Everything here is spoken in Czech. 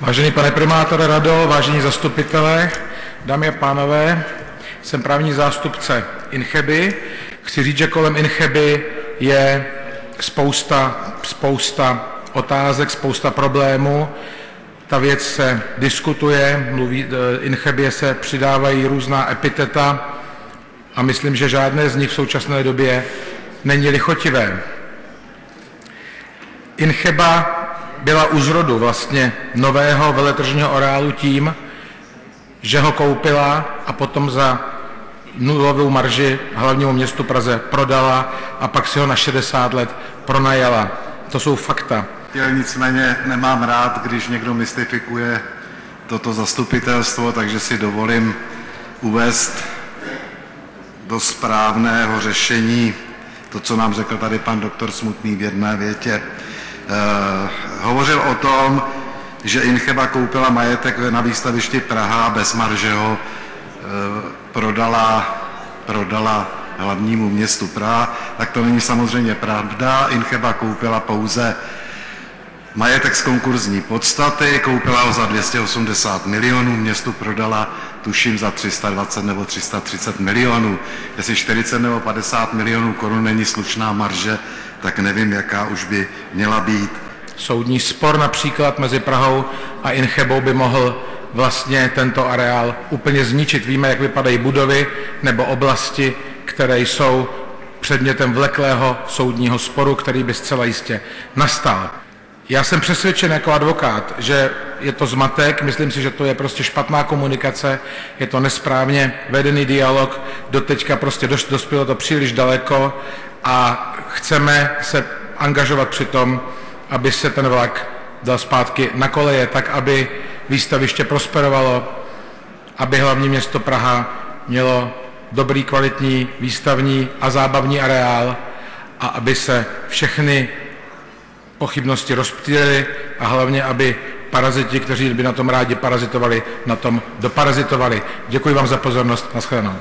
Vážený pane primátore Rado, vážení zastupitelé, dámy a pánové, jsem právní zástupce Incheby. Chci říct, že kolem Incheby je spousta otázek, spousta problémů. Ta věc se diskutuje, Inchebě se přidávají různá epiteta a myslím, že žádné z nich v současné době není lichotivé. Incheba byla u zrodu vlastně nového veletržního areálu tím, že ho koupila a potom za nulovou marži hlavnímu městu Praze prodala a pak si ho na 60 let pronajala. To jsou fakta. Nicméně nemám rád, když někdo mystifikuje toto zastupitelstvo, takže si dovolím uvést do správného řešení to, co nám řekl tady pan doktor Smutný v jedné větě. Hovořil o tom, že Incheba koupila majetek na výstavišti Praha a bez marže ho prodala hlavnímu městu Praha. Tak to není samozřejmě pravda. Incheba koupila pouze majetek z konkurzní podstaty, koupila ho za 280 milionů, městu prodala tuším za 320 nebo 330 milionů. Jestli 40 nebo 50 milionů korun není slušná marže, tak nevím, jaká už by měla být. Soudní spor například mezi Prahou a Inchebou by mohl vlastně tento areál úplně zničit. Víme, jak vypadají budovy nebo oblasti, které jsou předmětem vleklého soudního sporu, který by zcela jistě nastal. Já jsem přesvědčen jako advokát, že je to zmatek, myslím si, že to je prostě špatná komunikace, je to nesprávně vedený dialog, doteďka prostě dospělo to příliš daleko a chceme se angažovat při tom, aby se ten vlak dal zpátky na koleje, tak aby výstaviště prosperovalo, aby hlavní město Praha mělo dobrý, kvalitní výstavní a zábavní areál a aby se všechny pochybnosti rozptýlily a hlavně, aby paraziti, kteří by na tom rádi parazitovali, na tom doparazitovali. Děkuji vám za pozornost. Naschledanou.